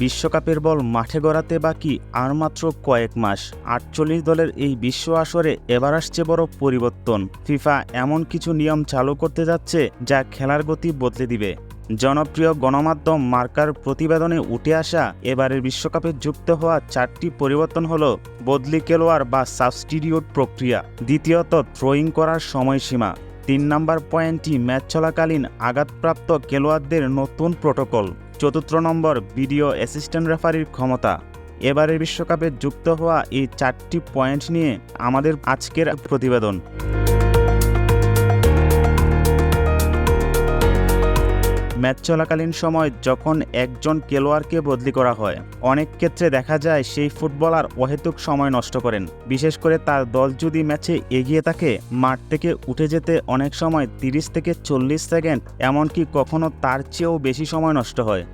বিশ্বকাপের বল মাঠে গড়াতে বাকি আর মাত্র কয়েক মাস। ৪৮ দলের এই বিশ্ব আসরে এবার আসছে বড় পরিবর্তন। ফিফা এমন কিছু নিয়ম চালু করতে যাচ্ছে যা খেলার গতি বদলে দিবে। জনপ্রিয় গণমাধ্যম মার্কার প্রতিবেদনে উঠে আসা এবারের বিশ্বকাপে যুক্ত হওয়া 4টি পরিবর্তন হল বদলি খেলোয়াড় বা সাবস্টিটিউট প্রক্রিয়া, দ্বিতীয়ত থ্রোয়িং করার সময়সীমা, 3 নম্বর পয়েন্টটি ম্যাচ চলাকালীন আঘাতপ্রাপ্ত খেলোয়াড়দের নতুন প্রোটোকল, 4 নম্বর ভিডিও অ্যাসিস্ট্যান্ট রেফারির ক্ষমতা। এবারের বিশ্বকাপে যুক্ত হওয়া এই 4টি পয়েন্ট নিয়ে আমাদের আজকের প্রতিবেদন। ম্যাচ চলাকালীন সময় যখন একজন খেলোয়াড়কে বদলি করা হয়, অনেক ক্ষেত্রে দেখা যায় সেই ফুটবলার অহেতুক সময় নষ্ট করেন। বিশেষ করে তার দল যদি ম্যাচে এগিয়ে থাকে, মাঠ থেকে উঠে যেতে অনেক সময় 30 থেকে 40 সেকেন্ড, এমনকি কখনো তার চেয়েও বেশি সময় নষ্ট হয়।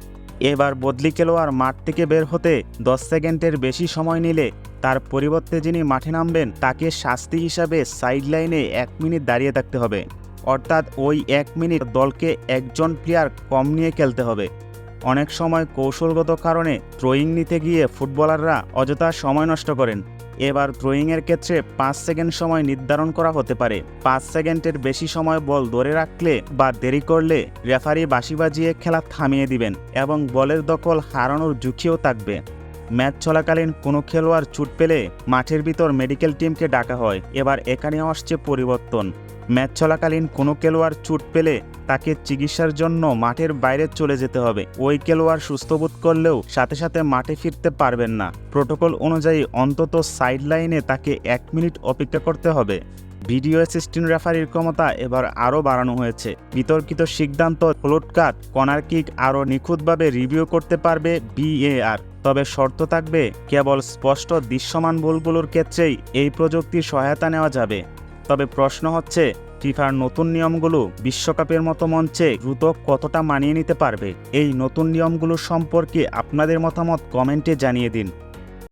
এবার বদলি খেলোয়াড় মাঠ থেকে বের হতে 10 সেকেন্ডের বেশি সময় নিলে তার পরিবর্তে যিনি মাঠে নামবেন তাকে শাস্তি হিসাবে সাইডলাইনে 1 মিনিট দাঁড়িয়ে থাকতে হবে। অর্থাৎ ওই 1 মিনিট দলকে একজন প্লেয়ার কম নিয়ে খেলতে হবে। অনেক সময় কৌশলগত কারণে থ্রোয়িং নিতে গিয়ে ফুটবলাররা অযথা সময় নষ্ট করেন। এবার থ্রোয়িংয়ের ক্ষেত্রে 5 সেকেন্ড সময় নির্ধারণ করা হতে পারে। 5 সেকেন্ডের বেশি সময় বল ধরে রাখলে বা দেরি করলে রেফারি বাঁশি বাজিয়ে খেলা থামিয়ে দিবেন এবং বলের দখল হারানোর ঝুঁকিও থাকবে। ম্যাচ চলাকালীন কোনো খেলোয়াড় চোট পেলে মাঠের ভিতর মেডিকেল টিমকে ডাকা হয়। এবার এখানেও আসছে পরিবর্তন। ম্যাচ চলাকালীন কোনো খেলোয়াড় চোট পেলে তাকে চিকিৎসার জন্য মাঠের বাইরে চলে যেতে হবে। ওই খেলোয়াড় সুস্থ বোধ করলেও সাথে সাথে মাঠে ফিরতে পারবেন না। প্রোটোকল অনুযায়ী অন্তত সাইড লাইনে তাকে 1 মিনিট অপেক্ষা করতে হবে। ভিডিও অ্যাসিস্ট্যান্ট রেফারির ক্ষমতা এবার আরও বাড়ানো হয়েছে। বিতর্কিত সিদ্ধান্ত, ফ্লোট কাট, কর্নার কিক আরও নিখুঁতভাবে রিভিউ করতে পারবে VAR। তবে শর্ত থাকবে, কেবল স্পষ্ট দৃশ্যমান ভুলগুলোর ক্ষেত্রেই এই প্রযুক্তির সহায়তা নেওয়া যাবে। তবে প্রশ্ন হচ্ছে, ফিফার নতুন নিয়মগুলো বিশ্বকাপের মতো মঞ্চে দ্রুত কতটা মানিয়ে নিতে পারবে? এই নতুন নিয়মগুলো সম্পর্কে আপনাদের মতামত কমেন্টে জানিয়ে দিন।